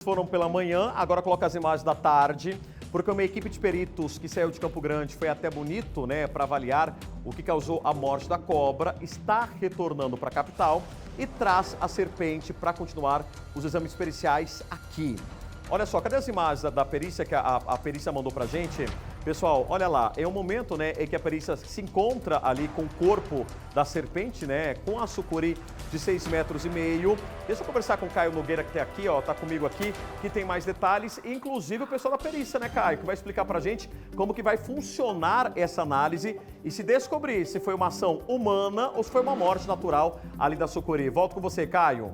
Foram pela manhã, agora coloca as imagens da tarde, porque uma equipe de peritos que saiu de Campo Grande foi até Bonito, para avaliar o que causou a morte da cobra, está retornando para a capital e traz a serpente para continuar os exames periciais aqui. Olha só, cadê as imagens da perícia que a perícia mandou pra gente? Pessoal, olha lá, é um momento, em que a perícia se encontra ali com o corpo da serpente, com a sucuri de 6,5 metros. Deixa eu conversar com o Caio Nogueira, que tá aqui, tá comigo aqui, que tem mais detalhes, inclusive o pessoal da perícia, Caio, que vai explicar pra gente como que vai funcionar essa análise e se descobrir se foi uma ação humana ou se foi uma morte natural ali da sucuri. Volto com você, Caio.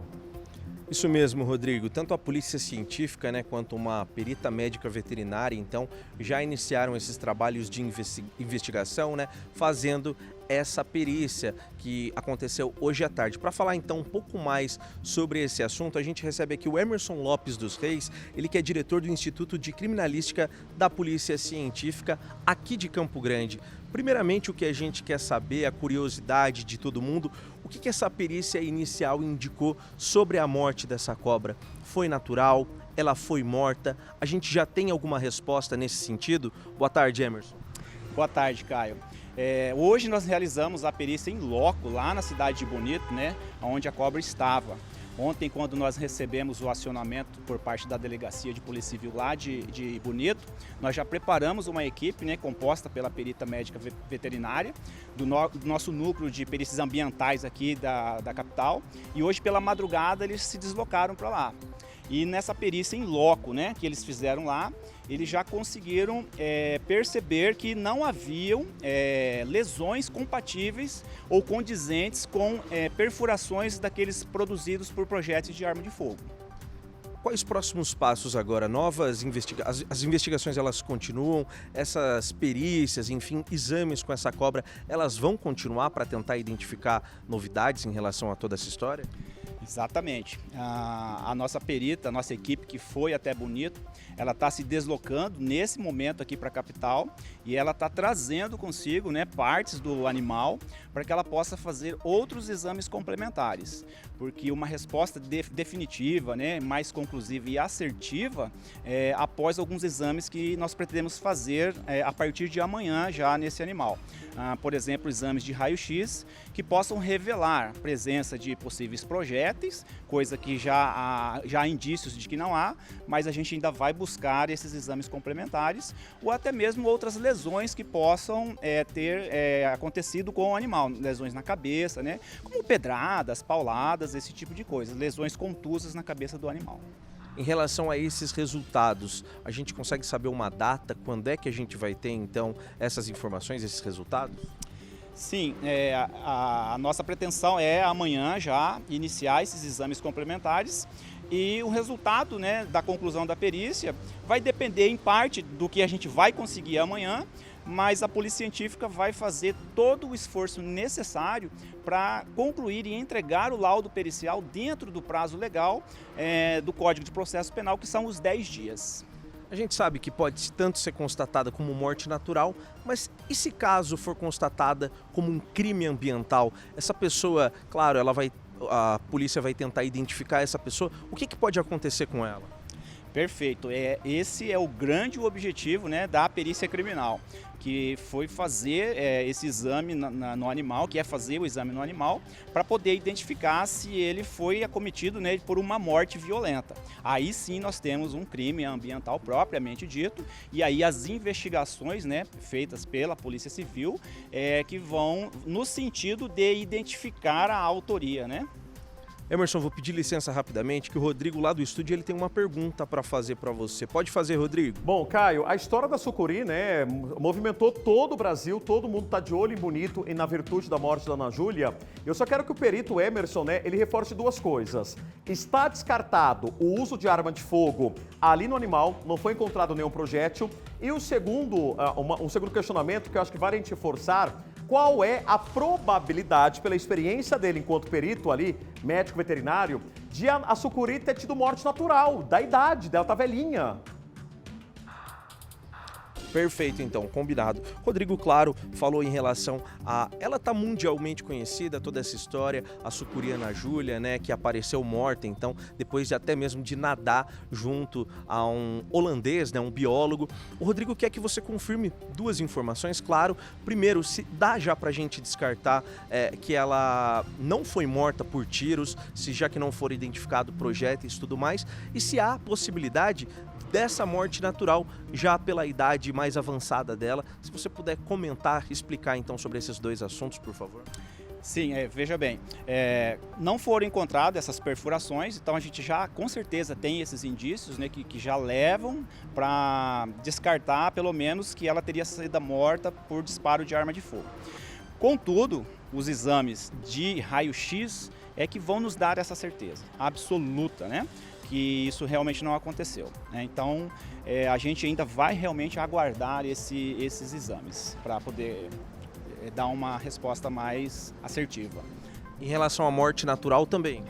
Isso mesmo, Rodrigo. Tanto a polícia científica, quanto uma perita médica veterinária, então, já iniciaram esses trabalhos de investigação, fazendo essa perícia que aconteceu hoje à tarde. Para falar então um pouco mais sobre esse assunto, a gente recebe aqui o Emerson Lopes dos Reis, ele que é diretor do Instituto de Criminalística da Polícia Científica aqui de Campo Grande. Primeiramente, o que a gente quer saber, a curiosidade de todo mundo, o que essa perícia inicial indicou sobre a morte dessa cobra? Foi natural? Ela foi morta? A gente já tem alguma resposta nesse sentido? Boa tarde, Emerson. Boa tarde, Caio. Hoje nós realizamos a perícia em loco, lá na cidade de Bonito, onde a cobra estava. Ontem, quando nós recebemos o acionamento por parte da Delegacia de Polícia Civil lá de Bonito, nós já preparamos uma equipe composta pela perita médica veterinária, do nosso núcleo de perícias ambientais aqui da capital, e hoje pela madrugada eles se deslocaram para lá. E nessa perícia em loco, que eles fizeram lá, eles já conseguiram perceber que não haviam lesões compatíveis ou condizentes com perfurações daqueles produzidos por projéteis de arma de fogo. Quais próximos passos agora? As investigações elas continuam, essas perícias, enfim, exames com essa cobra, elas vão continuar para tentar identificar novidades em relação a toda essa história? Exatamente. A nossa perita, a nossa equipe que foi até Bonito, ela está se deslocando nesse momento aqui para a capital e ela está trazendo consigo partes do animal para que ela possa fazer outros exames complementares. Porque uma resposta definitiva, mais conclusiva e assertiva após alguns exames que nós pretendemos fazer a partir de amanhã já nesse animal. Por exemplo, exames de raio-x que possam revelar a presença de possíveis projéteis, coisa que já há indícios de que não há, mas a gente ainda vai buscar esses exames complementares ou até mesmo outras lesões que possam ter acontecido com o animal, lesões na cabeça, como pedradas, pauladas, esse tipo de coisa, lesões contusas na cabeça do animal. Em relação a esses resultados, a gente consegue saber uma data, quando é que a gente vai ter então essas informações, esses resultados? Sim, a nossa pretensão é amanhã já iniciar esses exames complementares e o resultado da conclusão da perícia vai depender em parte do que a gente vai conseguir amanhã, mas a Polícia Científica vai fazer todo o esforço necessário para concluir e entregar o laudo pericial dentro do prazo legal do Código de Processo Penal, que são os 10 dias. A gente sabe que pode tanto ser constatada como morte natural, mas e se caso for constatada como um crime ambiental? Essa pessoa, claro, a polícia vai tentar identificar essa pessoa, o que pode acontecer com ela? Perfeito, esse é o grande objetivo da perícia criminal, que foi fazer esse exame no animal, que é fazer o exame no animal, para poder identificar se ele foi acometido por uma morte violenta. Aí sim nós temos um crime ambiental propriamente dito, e aí as investigações feitas pela Polícia Civil que vão no sentido de identificar a autoria, Emerson, vou pedir licença rapidamente, que o Rodrigo lá do estúdio ele tem uma pergunta para fazer para você. Pode fazer, Rodrigo? Bom, Caio, a história da sucuri, movimentou todo o Brasil, todo mundo está de olho em Bonito e na virtude da morte da Ana Júlia. Eu só quero que o perito Emerson, ele reforce duas coisas. Está descartado o uso de arma de fogo ali no animal, não foi encontrado nenhum projétil. E o segundo, um segundo questionamento que eu acho que vale a gente reforçar, qual é a probabilidade, pela experiência dele enquanto perito ali, médico veterinário, de a sucuri ter tido morte natural, da idade dela, tá velhinha? Perfeito, então, combinado. Rodrigo, claro, falou em relação a... Ela tá mundialmente conhecida, toda essa história, a sucuri Ana Júlia, né, que apareceu morta, então, depois de até mesmo de nadar junto a um holandês, né, um biólogo. O Rodrigo quer que você confirme duas informações, claro. Primeiro, se dá já pra gente descartar que ela não foi morta por tiros, se já que não for identificado projéteis e tudo mais, e se há possibilidade dessa morte natural, já pela idade mais avançada dela. Se você puder comentar, explicar então sobre esses dois assuntos, por favor. Sim, veja bem, não foram encontradas essas perfurações, então a gente já com certeza tem esses indícios, né, que já levam para descartar pelo menos que ela teria sido morta por disparo de arma de fogo. Contudo, os exames de raio-x é que vão nos dar essa certeza absoluta, né? Que isso realmente não aconteceu, né? Então, a gente ainda vai realmente aguardar esses exames para poder dar uma resposta mais assertiva. Em relação à morte natural também?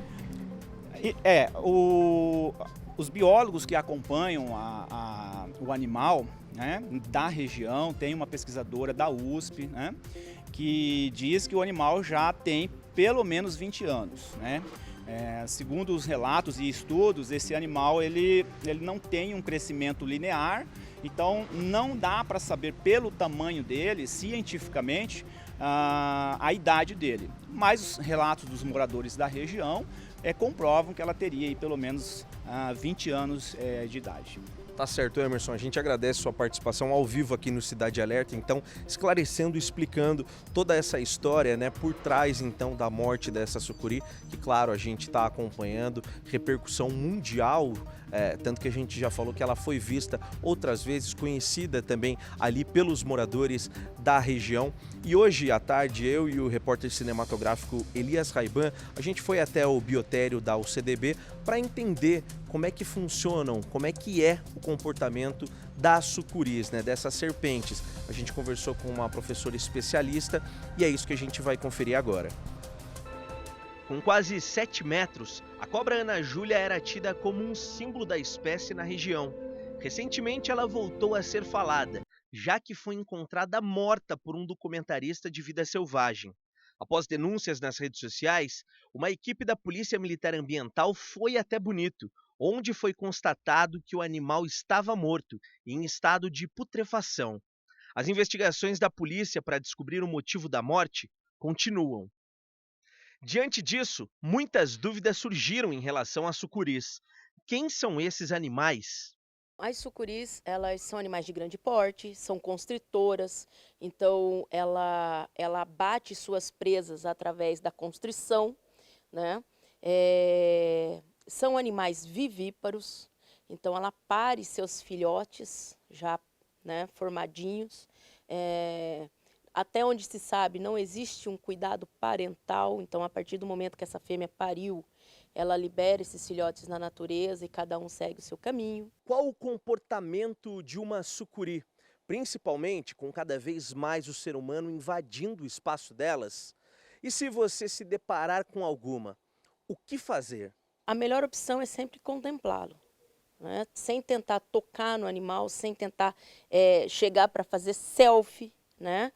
Os biólogos que acompanham o animal, né, da região, tem uma pesquisadora da USP, né, que diz que o animal já tem pelo menos 20 anos, né? Segundo os relatos e estudos, esse animal ele não tem um crescimento linear, então não dá para saber pelo tamanho dele, cientificamente, a idade dele. Mas os relatos dos moradores da região comprovam que ela teria aí, pelo menos 20 anos de idade. Tá certo, Emerson. A gente agradece sua participação ao vivo aqui no Cidade Alerta, então, esclarecendo, explicando toda essa história, né, por trás, então, da morte dessa sucuri, que, claro, a gente está acompanhando, repercussão mundial, tanto que a gente já falou que ela foi vista outras vezes, conhecida também ali pelos moradores da região. E hoje à tarde, eu e o repórter cinematográfico Elias Raiban, a gente foi até o biotério da UCDB para entender como é que funcionam, como é que é o comportamento das sucuris, né, dessas serpentes. A gente conversou com uma professora especialista e é isso que a gente vai conferir agora. Com quase 7 metros, a cobra Ana Júlia era tida como um símbolo da espécie na região. Recentemente ela voltou a ser falada, já que foi encontrada morta por um documentarista de vida selvagem. Após denúncias nas redes sociais, uma equipe da Polícia Militar Ambiental foi até Bonito, onde foi constatado que o animal estava morto, em estado de putrefação. As investigações da polícia para descobrir o motivo da morte continuam. Diante disso, muitas dúvidas surgiram em relação às sucuris. Quem são esses animais? As sucuris, elas são animais de grande porte, são constritoras, então ela abate suas presas através da constrição, né? São animais vivíparos, então ela pare seus filhotes já, né, formadinhos. Até onde se sabe, não existe um cuidado parental, então a partir do momento que essa fêmea pariu, ela libera esses filhotes na natureza e cada um segue o seu caminho. Qual o comportamento de uma sucuri, principalmente com cada vez mais o ser humano invadindo o espaço delas? E se você se deparar com alguma, o que fazer? A melhor opção é sempre contemplá-lo, né? Sem tentar tocar no animal, sem tentar chegar para fazer selfie, né,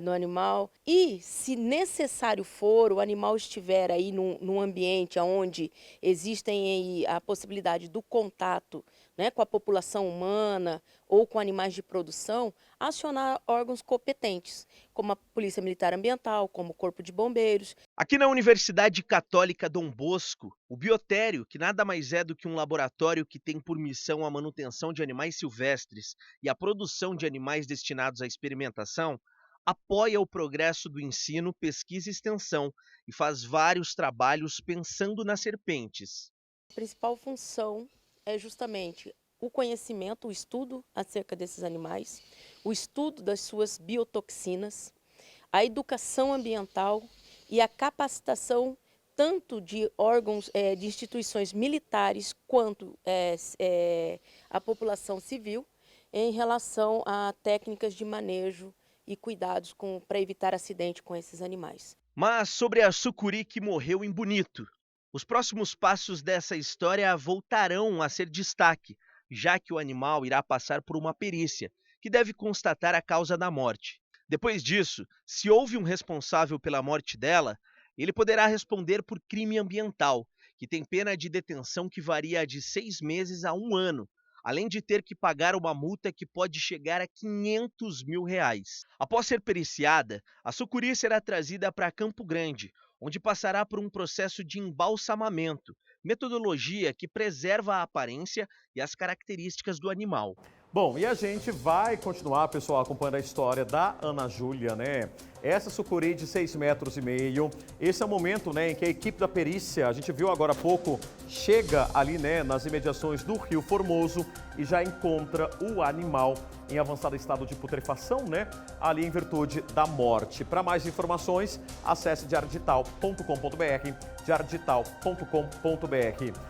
no animal. E, se necessário for, o animal estiver aí num ambiente onde existem aí a possibilidade do contato, né, com a população humana ou com animais de produção, acionar órgãos competentes, como a Polícia Militar Ambiental, como o Corpo de Bombeiros. Aqui na Universidade Católica Dom Bosco, o biotério, que nada mais é do que um laboratório que tem por missão a manutenção de animais silvestres e a produção de animais destinados à experimentação, apoia o progresso do ensino, pesquisa e extensão e faz vários trabalhos pensando nas serpentes. A principal função é justamente o conhecimento, o estudo acerca desses animais, o estudo das suas biotoxinas, a educação ambiental e a capacitação tanto de órgãos, de instituições militares, quanto a população civil, em relação a técnicas de manejo e cuidados para evitar acidente com esses animais. Mas sobre a sucuri que morreu em Bonito, os próximos passos dessa história voltarão a ser destaque, já que o animal irá passar por uma perícia, que deve constatar a causa da morte. Depois disso, se houve um responsável pela morte dela, ele poderá responder por crime ambiental, que tem pena de detenção que varia de 6 meses a 1 ano, além de ter que pagar uma multa que pode chegar a R$500 mil. Após ser periciada, a sucuri será trazida para Campo Grande, onde passará por um processo de embalsamamento, metodologia que preserva a aparência e as características do animal. Bom, e a gente vai continuar, pessoal, acompanhando a história da Ana Júlia, né? Essa sucuri de 6,5 metros. Esse é o momento, né, em que a equipe da perícia, a gente viu agora há pouco, chega ali, né, nas imediações do Rio Formoso e já encontra o animal em avançado estado de putrefação, né, ali em virtude da morte. Para mais informações, acesse diariodigital.com.br, diariodigital.com.br.